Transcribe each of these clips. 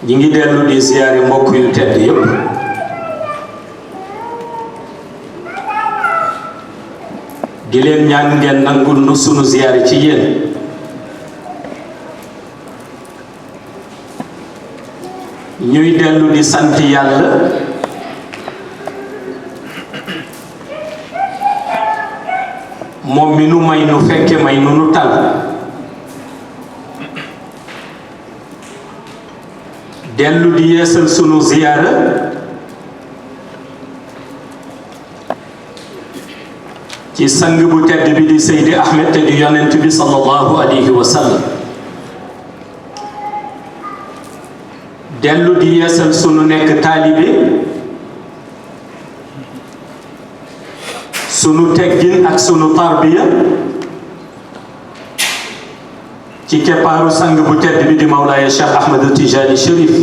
ñi ngi dellu di ziyaare mbokk yu tedd yépp di leen ñaan ngeen nangul nu sunu ziyaare ci yéen ñuy dellu di sant yàlla moom mi nu may nu fekke may nu nu tal dellu di yeesal sunu ziyaara ci sang bu tedd bi di Seydi Ahmed te di yonent bi sallallahu alayhi wa sallam dellu di yeesal sunu nekk taalibe sunu teggin ak sunu tarbiya ci keppaaru sang bu tedd bi di Mawlaaya Cheikh Ahmed Tijani Chérif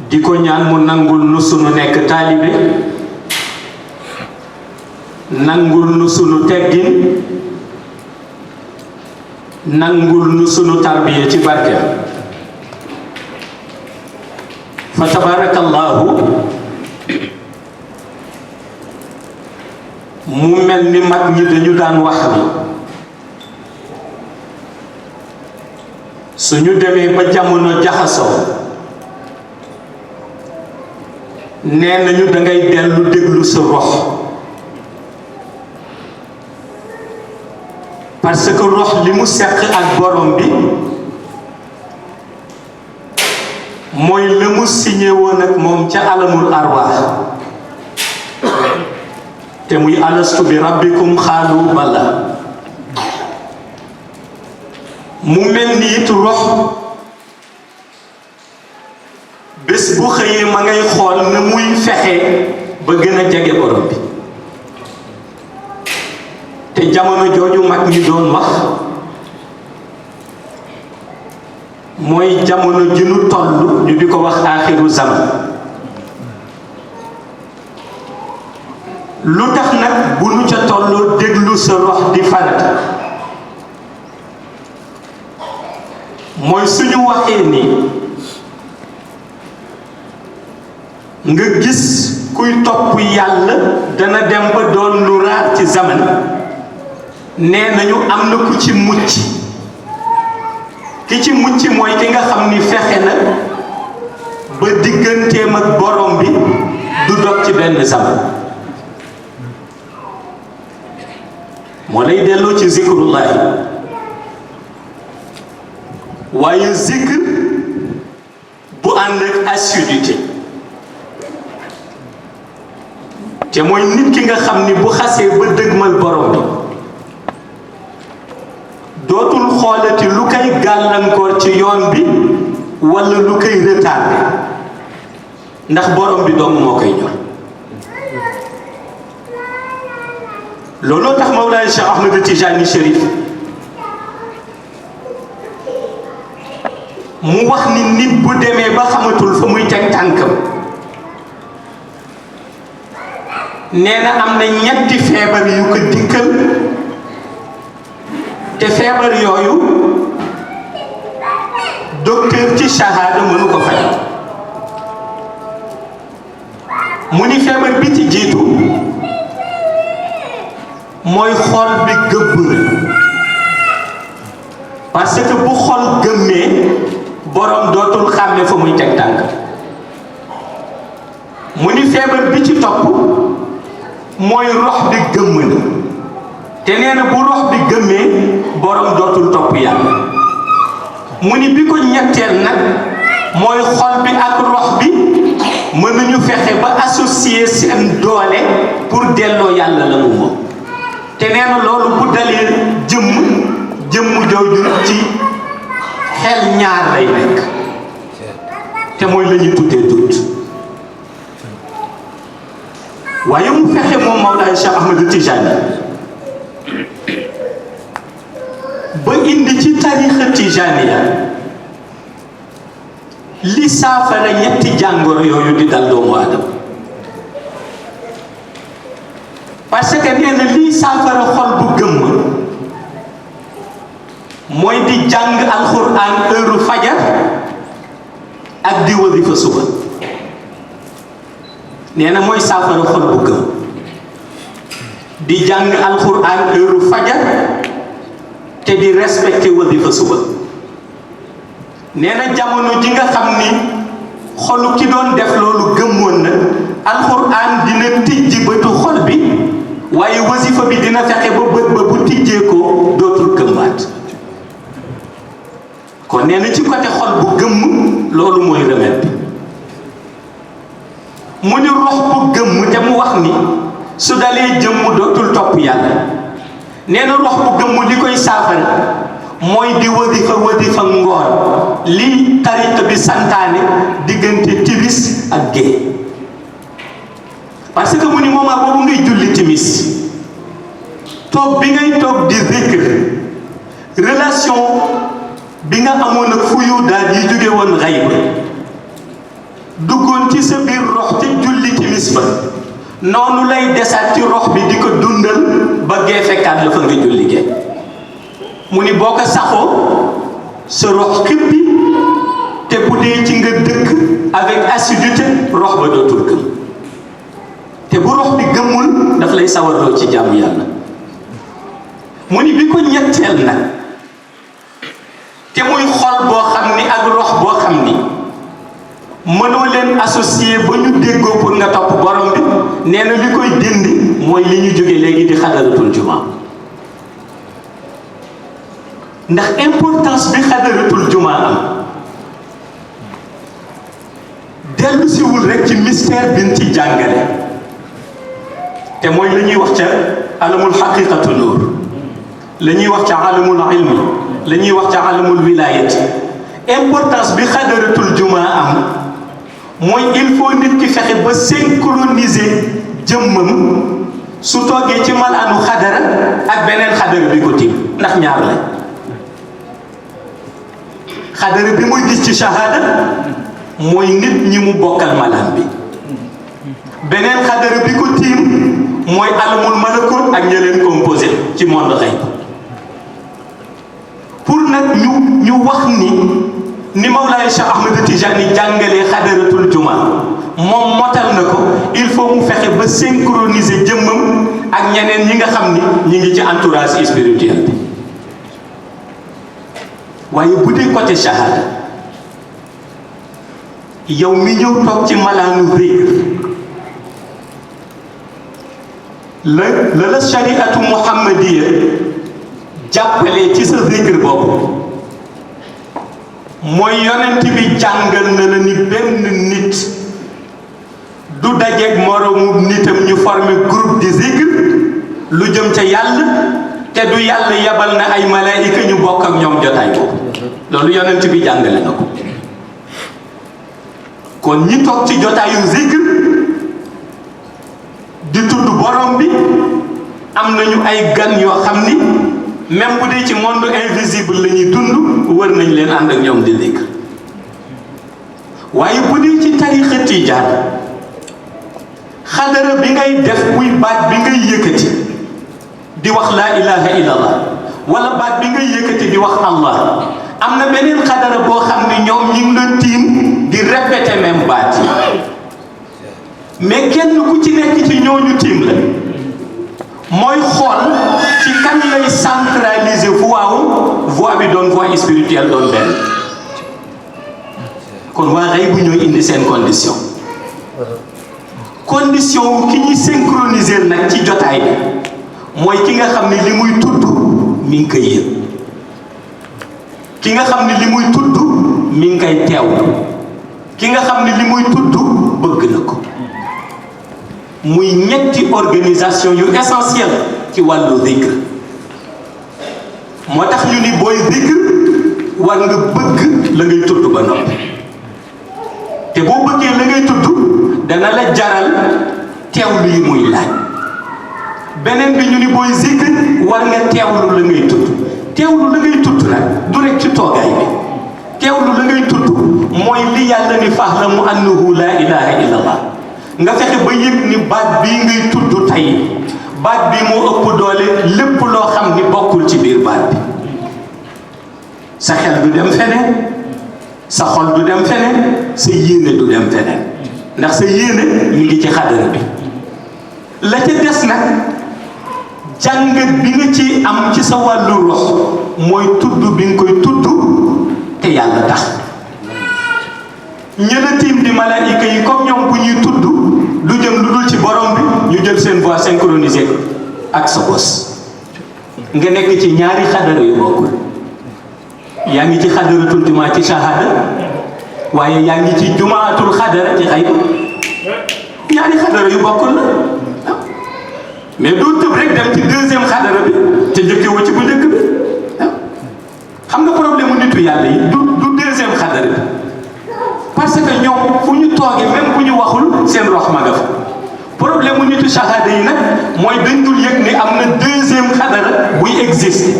di ko ñaan mu nangul nu sunu nekk taalibe nangul nu sunu teggin nangul nu sunu tarbiya ci barke fa tabarakallahu mu mel ni mag ñi dañu daan wax ni suñu demee ba jamono jaxasoo nee nañu dangay dellu déglu sa rox parce que rox li mu seq ak borom bi mooy la mu signé woon ak moom ca alamul arwaax te muy alastu bi rabbikum xaalu bala mu mel ni it rox bés bu xëyee ma ngay xool na muy fexe ba gën a jege borom bi te jamono jooju mag ñi doon wax mooy jamono ji nu toll ñu di ko wax aaxiru zaman lu tax nag bu nu ca tolloo déglu sa rox di farata mooy suñu waxee ni nga gis kuy topp yàlla dana dem ba doon lu raar ci zaman nee nañu am na ku ci mucc ki ci mucc mooy ki nga xam ni fexe na ba digganteem ak borom bi du dog ci benn zaman moo lay delloo ci zikrullahi waaye zikr bu ànd ak assiduité te mooy nit ki nga xam ni bu xasee ba dëgmal borom bi dootul xoolati lu koy gàllankoor ci yoon bi walla lu koy retardé ndax borom bi dong moo koy ñor looloo tax Mawlaaya Cheikh Ahmed Tijani Chérif mu wax ni nit bu demee ba xamatul fa muy teg tànkam nee na am na ñetti feebar yu ko dikkal te feebar yooyu docteur ci shahada mënu ko faj mu ni feebar bi ci jiitu mooy xol bi gëbb na parce que bu xol gëmmee borom dootul xàmme fa muy teg tànk mu ni feebar bi ci topp mooy rox bi gëmm na te nee na bu rox bi gëmmee borom dootul topp yàlla mu ni bi ko ñetteel nag mooy xol bi ak rox bi mënuñu fexe ba associer seen doole pour delloo yàlla la mu moom te nee na loolu bu dalee jëmm jooju ci xel ñaar lay nekk te mooy la ñuy tuddee dut waaye mu fexe moom Mawlaay Cheikh Ahmed Tijani ba indi ci tarixa Tijaniya li saafara ñetti jàngoro yooyu di dal doomu aadama parce que nee na lii saafara xol bu gëmm mooy di jàng alxuraan heure fajar ak di wasifa suba nee na mooy saafara xol bu gëmm di jàng alxuraan heure fajar te di respecté wasifa suba nee na jamono ji nga xam ni xolu ki doon def loolu gëmmoon na alxuraan dina tijji bëtu xol bi waaye wasifa bi dina fexe ba bët ba bu tijjee ko dootul gëmmaat kon nee na ci côté xol bu gëmm loolu mooy remède bi mu ni rox bu gëmm te mu wax ni su dalee jëmm dootul topp yàlla nee na rox bu gëmm li koy saafara mooy di wasifa ngoon lii tariqa bi santaane diggante timis ak géey parce que mu ni moment boobu ngay julli timis toog bi ngay toog di zikr relation bi nga amoon ak fuyu daal yi jóge woon xayb duggoon ci sa biir rox ci julli timis ba noonu lay desaat ci rox bi di ko dundal ba gee fekkaat la fa nga julli gee mu ni boo ko saxoo sa rox xippi te bu dee ci nga dëkk avec assiduité rox ba dootul gëm te bu rox bi gëmmul daf lay sawarloo ci jàmm yàlla mu ni bi ko ñetteel nag te muy xol boo xam ni ak rox boo xam ni mënoo leen associé ba ñu déggoo pour nga topp borom bi nee na li koy dindi mooy li ñu jóge léegi di xadaratul juma ndax importance bi xadaratul juma am dellu siwul rek ci mystère bin ci jàngale te mooy la ñuy wax ca alamul xaqiqatu nuur la ñuy wax ca alamul ilmi la ñuy wax ca alamul wilayati importance bi xadaratul juma am mooy il faut nit ki fexe ba synchroniser jëmmam su toogee ci malaanu xadara ak beneen xadara bi ko tiim ndax ñaar la xadara bi muy gis ci shahada mooy nit ñi mu bokkal malaan bi beneen xadara bi ko tiim mooy alamul malakut ak ña leen composé ci monde xëy pour nag ñu wax ni Mawlaay Cheikh Ahmed Tijani jàngalee xadaratul juma moom motal na ko il faut mu fexe ba synchroniser jëmmam ak ñeneen ñi nga xam ni ñi ngi ci entourage spirituel bi waaye bu dee côté shahada yow mi ñëw toog ci malaanu zikr la shariatu muhammadiya jàppale ci sa zikr boobu mooy yonent bi jàngal na la ni benn nit du dajeeg moroomu nitam ñu former groupe di zikr lu jëm ca yàlla te du yàlla yabal na ay malaayika ñu bokk ak ñoom jotaay boobu loolu yonent bi jàngale na ko kon ñi toog ci jotaayu zikr di tudd borom bi am nañu ay gan yoo xam ni même bu dee ci monde invisible la ñuy dund wër nañ leen ànd ak ñoom di zikr waaye bu dee ci tarixa tijaan xadara bi ngay def muy baat bi ngay yëkkati di wax laa ilaha illallah wala baat bi ngay yëkkati di wax allah am na beneen xadara boo xam ne ñoom ñi ngi la tiim di répéter même baat yi mais kenn ku ci nekk ci ñooñu tiim la mooy xool ci kan lay centraliser voix bi doon voix spirituelle doon benn kon waa xëy bu ñooy indi seen condition wu ki ñuy synchroniser nag ci jotaay bi mooy ki nga xam ne li muy tudd mi ngi koy yëg ki nga xam ne li muy tudd mi ngi koy teewlu ki nga xam ne li muy tudd bëgg na ko muy ñetti organisation yu essentielle ci wàllu zikr moo tax ñu ni booy zikr war nga bëgg la ngay tudd ba noppi te boo bëggee la ngay tudd dana la jaral teewlu yi muy laaj beneen bi ñu ni booy zikr war nga teewlu la ngay tudd teewlu la ngay tudd nag du rek ci toogaay bi teewlu la ngay tudd mooy li yàlla ni fa'lamu annahu laa ilaha illallah nga fexe ba yëg ni baat bii ngay tudd tey baat bi moo ëpp doole lépp loo xam ni bokkul ci biir baat bi sa xel du dem feneen sa xol du dem feneen sa yéene du dem feneen ndax sa yéene mi ngi ci xadara bi la ca des nag jàngat bi nga ci am ci sa wàllu rox mooy tudd bi nga koy tudd te yàlla tax ñëla tiim di malaayika yi comme ñoom bu ñuy tudd du jëm lu dul ci borom bi ñu jël seen voix synchronisée ak sa bos nga nekk ci ñaari xadara yu bokkul yaa ngi ci xadaratul jumaa ci shahada waaye yaa ngi ci jumaatul xadara ci xayba ñaari xadara yu bokkul la mais doo tëb rek dem ci deuxième xadara bi te njëkkewoo ci bu njëkk bi xam nga problème mu nitu yàlla yi du deuxième xadara bi parce que ñoom fu ñu toogee même bu ñu waxul seen rox ma nga fa problème mu nitu shahada yi nag mooy dañ dul yëg ni am na deuxième xadara buy existe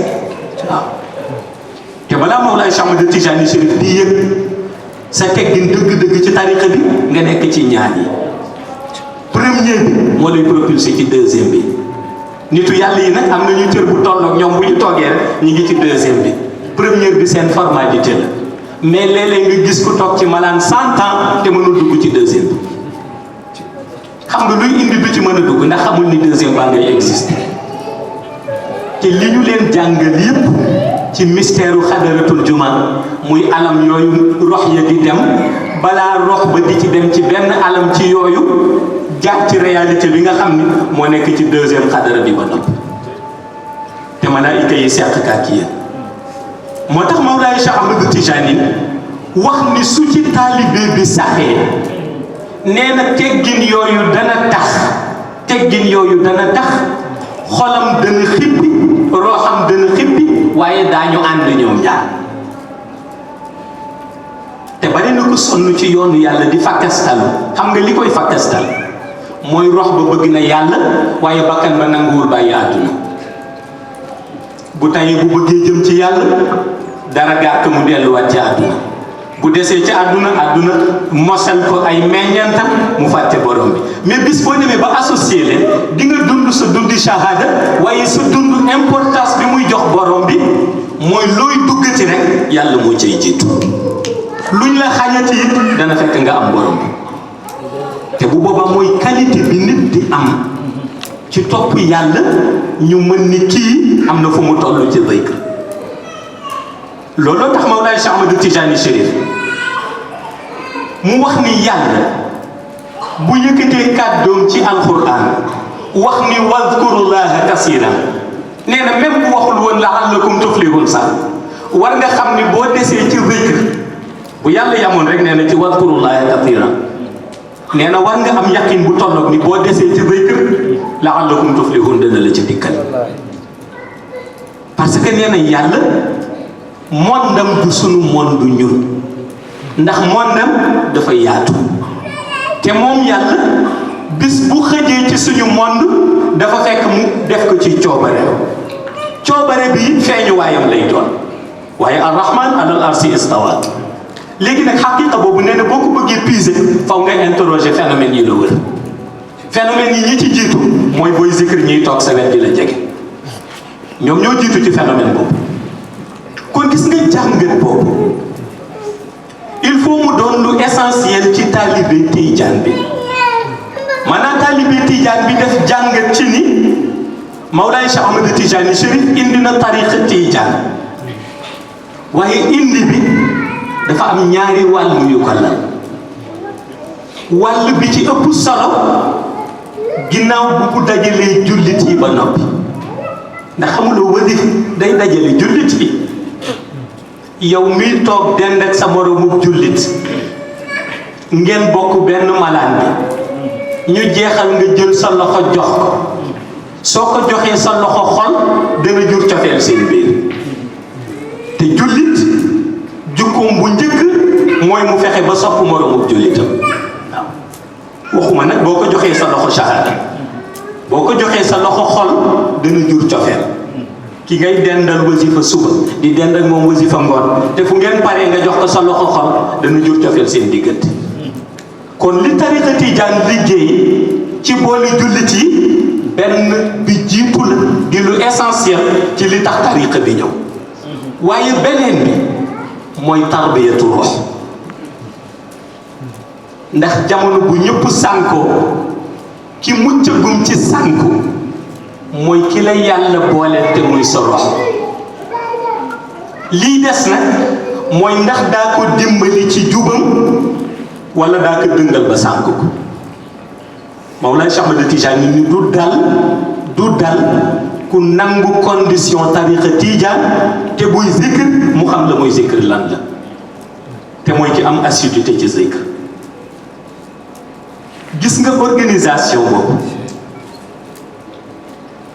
waaw te balaa Mawlaay Cheikh Ahmad Tijani Chérif di yëg sa teggin dëgg-dëgg ci tariqa bi nga nekk ci ñaar yi premier bi moo lay propulsé ci deuxième bi nitu yàlla yi nag am nañu cër bu tolloog ñoom bu ñu toogee rek ñu ngi ci deuxième bi première bi seen formalité la mais léeg-léeg nga gis ku toog ci malaan 100 ans te mënul dugg ci deuxième bi xam nga luy indi du ci mën a dugg ndax xamul ni deuxième baa ngay existé te li ñu leen jàngal yépp ci mystère u xadaratul juma muy alam yooyu rox ya di dem balaa rox ba di ci dem ci benn alam ci yooyu jaar ci réalité bi nga xam ni moo nekk ci deuxième xadara bi ba noppi te malaayika yi seq ak yéen moo tax Mawlaay Cheikh Ahmad Tijani wax ni su ci taalibe bi saxee nee na teggin yooyu dana tax xolam dana xippi roxam dana xippi waaye daañu ànd ñoom ñaar te bari na ko sonn ci yoonu yàlla di fakkastalu xam nga li koy fakkastal mooy rox ba bëgg na yàlla waaye bakkan ba nanguwul bàyyi àdduna bu tayee bu bëggee jëm ci yàlla dara gàtt mu delluwaat ci àdduna bu desee ci àdduna mosal ko ay meññantam mu fàtte borom bi mais bis boo demee ba associé leen di nga dund sa dundi shahada waaye sa dund importance bi muy jox borom bi mooy looy duggati rek yàlla moo cay jiitu luñ la xañati it dana fekk nga am borom bi te bu boobaa mooy qualité bi nit di am ci topp yàlla ñu mën ni kii am na fu mu toll ci zikr looloo tax Mawlaay Cheikh Ahmad Tijani Chérif mu wax ni yàlla bu yëkkatee kàddoom ci alquran wax ni wadkurullaha kasiran nee na même bu waxul woon la'allakum tuflihun sax war nga xam ni boo desee ci zikr bu yàlla yamoon rek nee na ci wadkurullaha kasiran nee na war nga am yaqin bu tolloog ni boo desee ci zikr la'allakum tuflihun dana la ci dikkal parce que nee na yàlla mondam du sunu mondu ñun ndax mondam dafa yaatu te moom yàlla bis bu xëjee ci suñu monde dafa fekk mu def ko ci coobare bi feeñu waayam lay doon waaye arrahman alal arsi istawa léegi nag xaqiqa boobu nee na boo ko bëggee puiser faw nga interroger phénomène yi la wër phénomène yi ñi ci jiitu mooy booy zikr ñiy toog sa wet di la jege ñoom ñoo jiitu ci phénomène boobu kon gis nga jàngat boobu taalibe Tijaan bi maanaam taalibe Tijaan bi def jàngat ci ni Mawlaay Cheikh Ahmed Tijani Chérif indi na tariqa Tijaan waaye indi bi dafa am ñaari wàll yu ko lal wàll bi ci ëpp solo ginnaaw bu mu dajalee jullit yi ba noppi ndax xamuloo wasif day dajale jullit yi yow miy toog dend ak sa moromu jullit ngeen bokk benn malaan bi ñu jeexal nga jël sa loxo jox ko soo ko joxee sa loxo xol dana jur cofeel seen biir te jullit jukkoom bu njëkk mooy mu fexe ba sopp moromu jullitam waaw waxuma nag boo ko joxee sa loxo shahada boo ko joxee sa loxo xol dana jur cofeel ki ngay dendal wasifa suba di dend ak moom wasifa ngoon te fu ngeen paree nga jox ko sa loxo xol dana jur cofeel seen diggante kon li tariqa Tijaan liggéey ci boole jullit yi benn bi jiitu la di lu essentiel ci li tax tariqa bi ñëw waaye beneen bi mooy tarbiyatu ruux ndax jamono bu ñëpp sànkoo ki muccagum ci sànku mooy ki la yàlla boole te muy sa rox lii des nag mooy ndax daa ko dimbali ci jubam wala daa ko dëngal ba sànku ko Mawlaay Cheikh Ahmed Tijani ni du dal ku nangu condition tariqa Tijaan te buy zikr mu xam la muy zikr lan la te mooy ki am assiduité ci zikr gis nga organisation boobu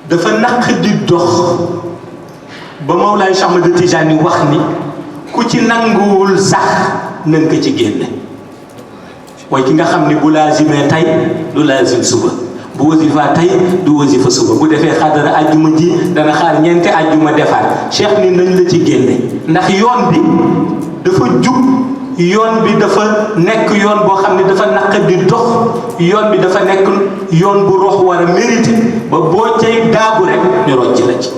dafa naq di dox ba Mawlaay Cheikh Ahmed Tijani wax ni ku ci nanguwul sax na nga ko ci génne mooy ki nga xam ni bu laazimee tey du laazim suba bu wasifa tey du wasifa suba bu defee xadara ajjuma ji dana xaar ñeenti ajjuma defaat cheikh ni nañ la ci génne ndax yoon bi dafa jub yoon bi dafa nekk yoon boo xam ne dafa naq di dox yoon bi dafa nekk yoon bu rox war a mérité ba boo cay daagu rek ñu rocc la ci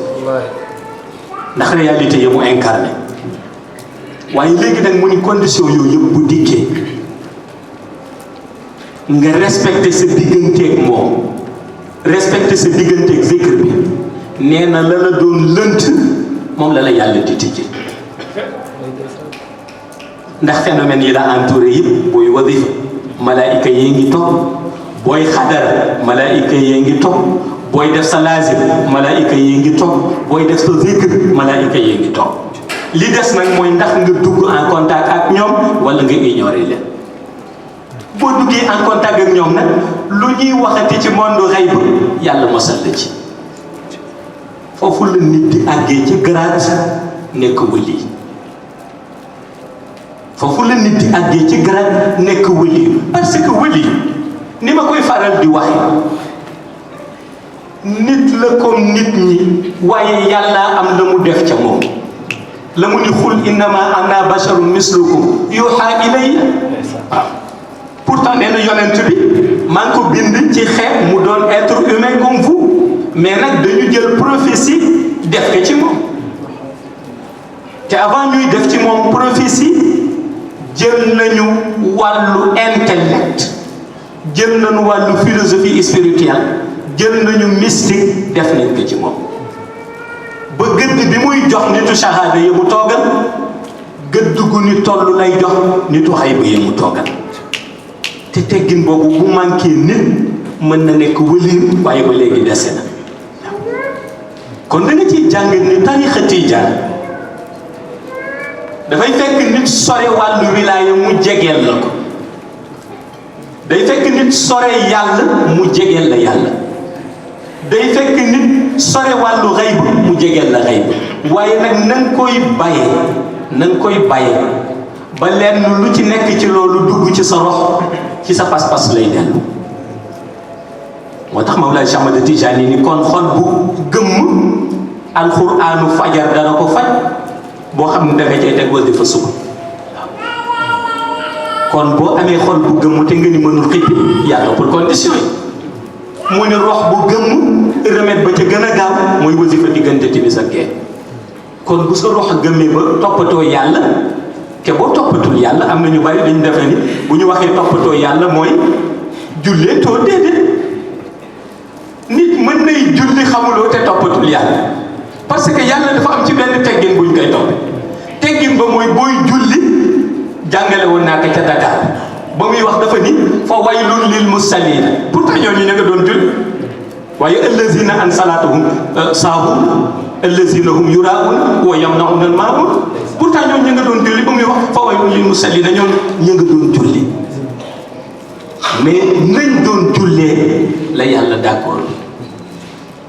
ndax réalité yi mu incarné waaye léegi nag mu ni condition yooyu yëpp bu dikkee nga respecté sa digganteeg moom respecté sa digganteeg zikr bi nee na la la doon lënt moom la la yàlla di tijji ndax phénomène yi la entouré yëpp booy wadifa malaayika yee ngi toog booy xadara malaayika yee ngi toog booy def sa laazim malaayika yee ngi toog booy def sa zikr malaayika yee ngi toog li des nag mooy ndax nga dugg en contact ak ñoom wala nga ignorer leen boo duggee en contact ak ñoom nag lu ñuy waxati ci monde xayb yàlla mosal la ci foofu la nit di àggee ci grade nekk wali foofu la nit di àggee ci grade nekk wali parce que wali ni ma koy faral di waxe nit la comme nit ñi waaye yàlla am la mu def ca moom la mu ni xul innama ana basharun mislukum yuha ilayya pourtant nee na yonent bi maa ngi ko bind ci xeet mu doon être humain comme vous mais nag dañu jël prophétie def ko ci moom te avant ñuy def ci moom prophétie jël nañu wàllu intellect jël nañu wàllu philosophie spirituelle jël nañu mystique def nañ ko ci moom ba gëdd bi muy jox nitu shahada yi mu toogal gëdd gu ni toll lay jox nitu xayba yi mu toogal te teggin boobu bu manqué nit mën na nekk wëliir waaye ba léegi dese na kon da nga ciy jàng ni tariqa Tijaan dafay fekk nit sore wàllu wilaaya mu jegeel la ko day fekk nit sore yàlla mu jegeel la yàlla day fekk nit sore wàllu xayb mu jegeel la xayb waaye nag na nga koy bàyyee ba lenn lu ci nekk ci loolu dugg ci sa rox ci sa pas-pas lay dellu moo tax Mawlaay Cheikh Ahmed Tijani ni kon xol bu gëmm alxuraanu fajar dana ko faj boo xam ne danga cay teg wasifa suba kon boo amee xol bu gëmm te nga ni mënul xippi yaa toppal condition yi mu ne rox bu gëmm remède ba ca gën a gaaw mooy wasifa diggante timis ak gee kon bu sa rox gëmmee ba toppatoo yàlla te boo toppatul yàlla am na ñu bari dañu defe ni bu ñu waxee toppatoo yàlla mooy jullee too déedéet nit mën nay julli xamuloo te toppatul yàlla parce que yàlla dafa am ci benn teggin buñ koy topp teggin ba mooy booy julli jàngale woon naa ko ca Dakar ba muy wax dafa ni fa waylun lil musallina pourtant ñooñu ña nga doon julli waaye allazina an salaatuhum saahun allazina hum yuraun wa yamnauna al maun pourtant ñooñu ña nga doon julli ba muy wax fa waylun lil musallina ñoom ña nga doon julli mais nañ doon jullee la yàlla d'accord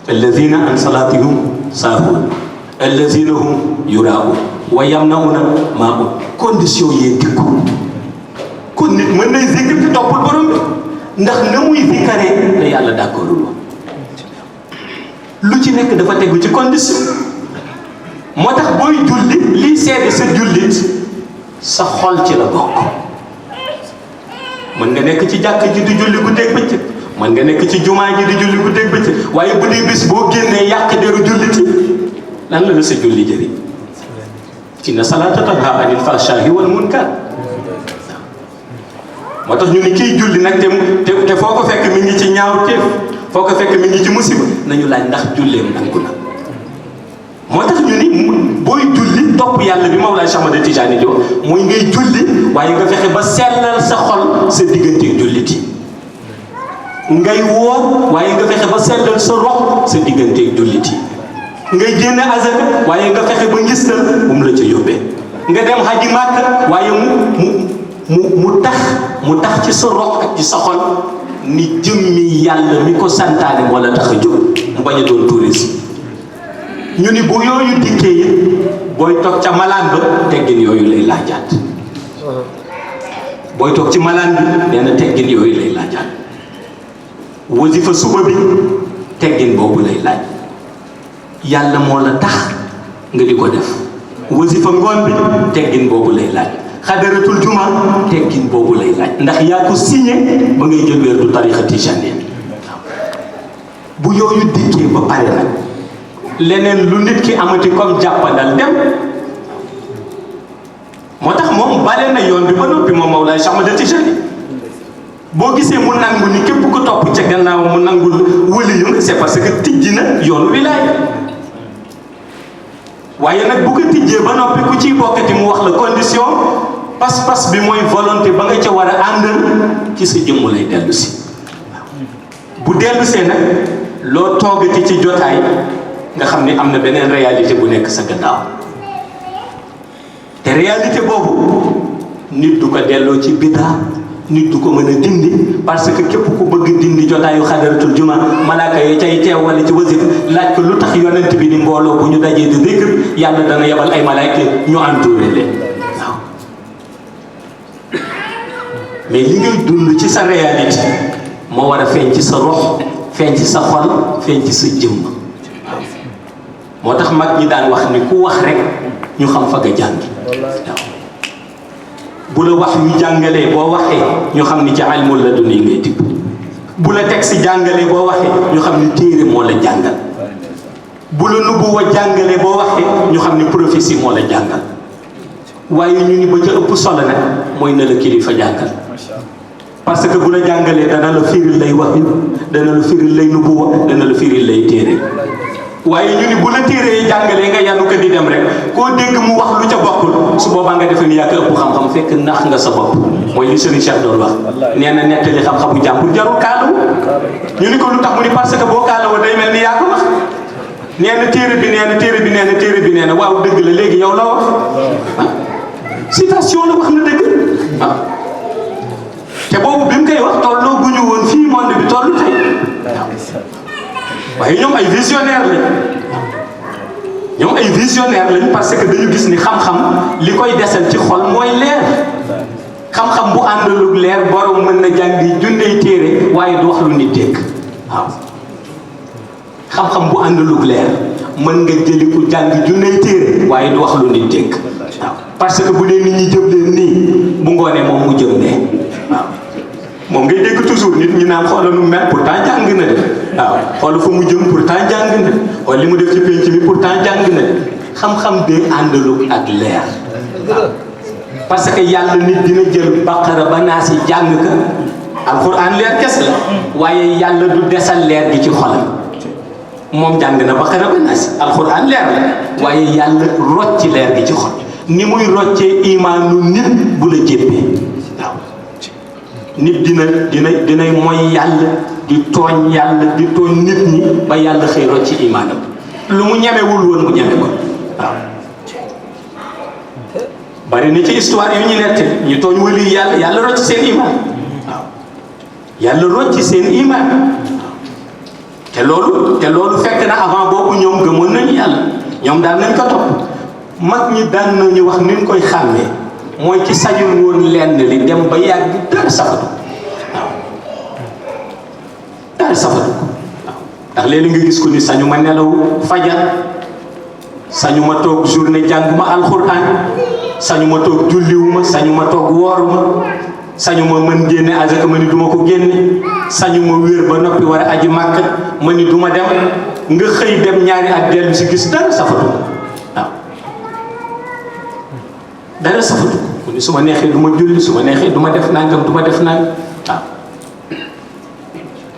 allazina an salaatihum saahun allazina hum yuraun wa yamnauna maun condition yee dikku kon nit mën nay zikr te toppul borom bi ndax na muy zikkaree la yàlla d'accordul lu ci nekk dafa tegu ci condition moo tax booy julli liy seede sa jullit sa xol ci la bokk mën nga nekk ci jàkk ji di julli guddeeg bëccëg mën nga nekk ci jumaa ji di julli guddeeg bëccëg waaye bu dee bis boo génnee yàq deru julliti lan la sa julli jëriñ inna salaata tanhaa anil fahshaa'i wal munkar moo tax ñu ni kiy julli nag te foo ko fekk mi ngi ci ñaaw teef foo ko fekk mi ngi ci musiba nañu laaj ndax julleem nangu na moo tax ñu ni booy julli topp yàlla bi Mawlaay Cheikh Ahmad Tijaani di wax mooy ngay julli waaye nga fexe ba sellal sa xol sa diggante jullit yi ngay woor waaye nga fexe ba sellal sa rox sa diggante jullit yi ngay génne azaka waaye nga fexe ba ngistal bu mu la ca yóbbee nga dem haji Màkka waaye mu tax ci sa rox ak ci sa xol ni jëmmi yàlla mi ko santaane moo la tax a jóg mu bañ a doon tourisme ñu ni bu yooyu dikkee it booy toog ca malaan ba teggin yooyu lay laajaat booy toog ci malaan bi nee na teggin yooyu lay laajaat wasifa suba bi teggin boobu lay laaj yàlla moo la tax nga di ko def wasifa ngoon bi teggin boobu lay laaj xadaratul juma teggin boobu lay laaj ndax yaa ko signé ba ngay jël weer du tarixa tijaniyya bu yooyu dikkee ba pare nag leneen lu nit ki amati comme jàppandal dem moo tax moom bale na yoon bi ba noppi moom Mawlaay Cheikh Ahmad Tijaani boo gisee mu nangu ni képp ku topp ca gannaaw mu nangul wëli yu c'est parce que tijji na yoonu wilaaya waaye nag bu ko tijjee ba noppi ku ciy bokkati mu wax la condition pas-pas bi mooy volonté ba nga ca war a àndal ci sa jëmm lay dellu si bu dellu see nag loo toogati ci jotaay nga xam ni am na beneen réalité bu nekk sa gannaaw te réalité boobu nit du ko delloo ci biddaa nit du ko mën a dindi parce que képp ku bëgg dindi jotaayu xadaratul juma malaaka yi cay teew wala ci wasifa laaj ko lu tax yonent bi ni mbooloo bu ñu dajee di zikr yàlla dana yebal ay malaaka ñu entouré leen waaw mais li ngay dund ci sa réalité moo war a feeñ ci sa rox feeñ ci sa xol feeñ ci sa jëmm moo tax mag ñi daan wax ni ku wax rek ñu xam fa nga jàngi waaw bu la wax yu jàngalee boo waxee ñu xam ni ci ilmul laduni ngay tibb bu la teg si jàngalee boo waxee ñu xam ni téere moo la jàngal bu la nubuwa jàngalee boo waxee ñu xam ni prophétie moo la jàngal waaye ñu ni ba ca ëpp solo nag mooy na la kilifa jàngal parce que bu la jàngalee dana la firil lay wax dana la firil lay nubuwa dana la firil lay téere waaye ñu ni bu la téeree jàngalee nga yanu ko di dem rek koo dégg mu wax lu ca bokkul su boobaa nga defe ni yaa ko ëpp xam-xam fekk nax nga sa bopp mooy li Serigne Cheikh doon wax nee na nettali xam-xamu jàmbur jarul kaalawu ñu ni ko lu tax mu ni parce que boo kaalawoo day mel ni yaa ko wax nee na téere bi nee na téere bi nee na téere bi nee na waaw dëgg la léegi yow la wax citation la wax na dëgg ah te boobu bi mu koy wax tolloo gu ñu woon fii monde bi toll tey waaye ñoom ay visionnaire lañ ñoom ay visionnaire lañ parce que dañu gis ni xam-xam li koy desal ci xol mooy leer xam-xam bu àndalug leer borom mën na jàngi junney téere waaye du wax lu nit dégg waaw xam-xam bu àndalug leer mën nga jëli ku jàngi junney téere waaye du wax lu nit dégg waaw parce que bu dee nit ñi jëm leen nii bu ngoonee moom mu jëm ne waaw moom ngay dégg toujours nit ñi naan xoolal nu mel pourtant jàng na de waaw xoolal fa mu jëm pourtant jàng na xool li mu def ci penc mi pourtant jàng na de xam-xam dee àndalug ak leer waaw parce que yàlla nit dina jël baqara ba naas yi jàng ka alxuraan leer kese la waaye yàlla du desal leer gi ci xolam moom jàng na baqara ba naas yi alxuraan leer la waaye yàlla rocci leer gi ci xol ni muy roccee imaanu nit bu la jéppee waaw nit dinay mooy yàlla di tooñ nit ñi ba yàlla xëy rocci imaanam lu mu ñemewul woon mu ñeme ko waaw bari na ci histoire yu ñu nette ñu tooñ wali yàlla rocci seen imaan waaw yàlla rocci seen imaan te loolu fekk na avant boobu ñoom gëmoon nañu yàlla ñoom daan nañ ko topp mag ñi daan nañu wax ni ñu koy xàmmee mooy ki sañul woon lenn li dem ba yàgg dara safatu waaw dara safatu waaw ndax léegi nga gis ko ni sañu ma nelaw fajar sañu ma toog journée jànguma alxuraan sañu ma toog julliwuma sañu ma toog wooruma sañu ma mën génne azaka ma ni duma ko génne sañu ma wér ba noppi war a aji màkk ma ni duma dem nga xëy dem ñaari at dellu si gis dara safatu waaw dara safatu mu ni su ma neexee du ma julli su ma neexee du ma def nangam du ma def nangam waaw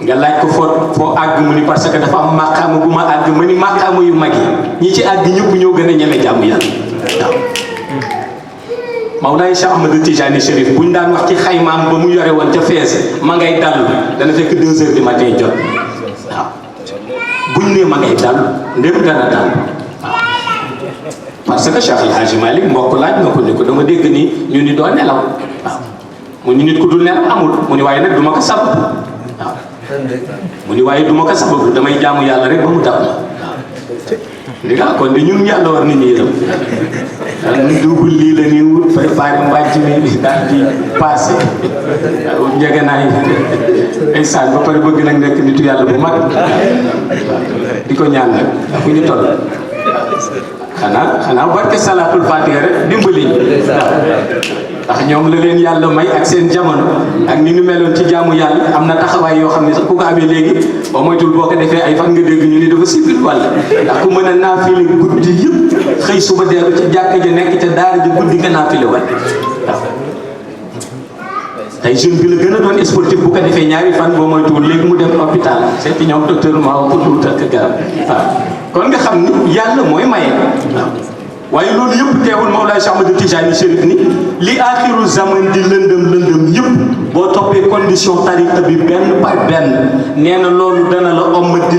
nga laaj ko foo àgg mu ni parce que dafa am màqaama bu ma àgg ma ni màqaama yu mag yi ñi ci àgg ñëpp ñoo gën a ñeme jàmm yàlla waaw Mawlaay Cheikh Ahmed Tijani Chérif buñ daan wax ci xaymaam ba mu yore woon ca fees ma ngay dallu dana fekk 2 heures du matin jot waaw buñ ne ma ngay dallu ndéem dana dal waaw parce que Cheikh El Hadji Malick mbokk laaj nga ko ni ko dama dégg ni ñu ni doo nelaw waaw mu ni nit ku dul nelaw amul mu ni waaye nag du ma ko sabab waaw mu ni waaye du ma ko sabab damay jaamu yàlla rek ba mu dab ma waaw li nga kon di ñun yàlla war nit ñi yërëm ñu dugul lii la ñuy wut préparé mbàjj mi daal di passé njegenaay ay saan ba pare bëgg nag nekk nitu yàlla bu mag di ko ñaan nag fu ñu toll xanaa barke salaatul fatiha rek dimbali ndax ñoom la leen yàlla may ak seen jamono ak ni ñu meloon ci jaamu yàlla am na taxawaay yoo xam ne sax ku ko amee léegi ba moytul boo ko defee ay fan nga dégg ñu ni dafa civil walla ndax ku mën a naafile guddi yëpp xëy suba dellu ci jàkka ji nekk ca daara ji guddi nga naafile walla waaw tey jeune bi la gën a doon sportif bu ko defee ñaari fan boo moytuwul léegi mu dem hôpital seeti ñoom docteur Mao pour wut ak garab waaw kon nga xam ni yàlla mooy maye waaw waaye loolu yëpp teewul Mawlaay Cheikh Ahmed Tijani Chérif ni li aaxiru zaman di lëndëm yëpp boo toppee condition tariqa bi benn par benn nee na loolu dana la ommat di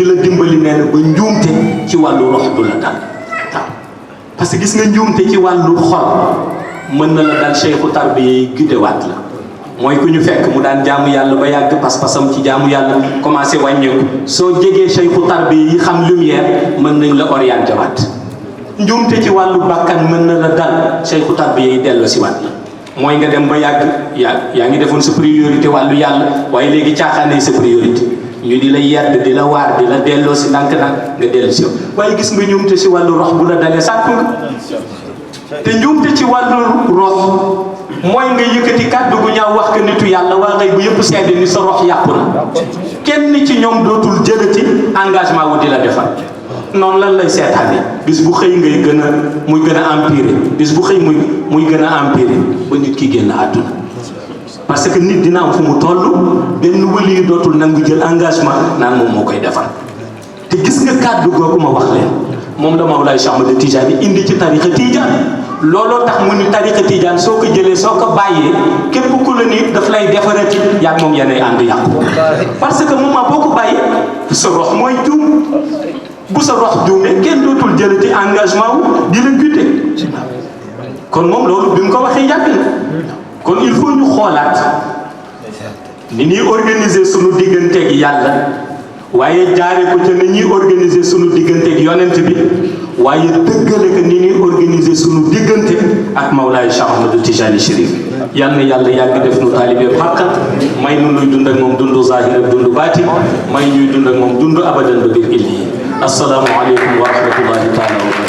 la dimbali nee na ba njuumte ci wàllu rox du la dal waaw parce que gis nga njuumte ci wàllu xol mën na la dal cheikhu tarbiya yi guddewaat la mooy ku ñu fekk mu daan jaamu yàlla ba yàgg pas-pasam ci jaamu yàlla commencé wàññeeku soo jegee cheikhu tarbiya yi xam lumière mën nañ la orienté waat njuumte ci wàllu bàkkan mën na la dal cheikhu tarbiya yi dellu si waat la mooy nga dem ba yàgg yaa ngi defoon sa priorité wàllu yàlla waaye léegi caaxaanee sa priorité ñu di la yedd di la waar di la delloo si ndànk-ndànk nga dellu si yow waaye gis nga njuumte si wàllu rox bu la dalee sàkku nga te njuumte ci wàllu rox mooy nga yëkkati kàddu gu ñaaw wax ko nitu yàlla waa ngay bu yëpp seede ni sa rox yàqu na kenn ci ñoom dootul jëlati engagement wu di la defal noonu lan lay seetaane bis bu xëy ngay gën a muy gën a empirer bis bu xëy muy gën a empirer ba nit ki génn àdduna parce que nit dina am fu mu toll benn wëli yi dootul nangu jël engagement naan moom moo koy defar te gis nga kàddu googu ma wax leen moom la Mawlaay Cheikh Ahmed Tijani indi ci tariqa Tijaan looloo tax mu ni tariqa Tijaan soo ko jëlee soo ko bàyyee képp ku la ni daf lay defarati yaag moom yenay ànd yàqu parce que moment boo ko bàyyee sa rox mooy juum bu sa rox juumee kenn dootul jëlati engagement wu di la guddee kon moom loolu bi mu ko waxee yàgg na kon il faut ñu xoolaat ni ñuy organiser sunu digganteeg yàlla waaye jaare ko ca ni ñuy organiser sunu digganteeg yonent bi waaye dëggale ko ni ñuy organiser sunu diggante ak Mawlaay Cheikh Ahmed Tijani Chérif yal na yàlla yàgg def nu taalibe Makka may nu nuy dund ak moom dundu zahir ak dundu baati may ñuy dund ak moom dundu abadan ba biir illi assalaamu aleykum wa rahmatullahi taala wa barakatuh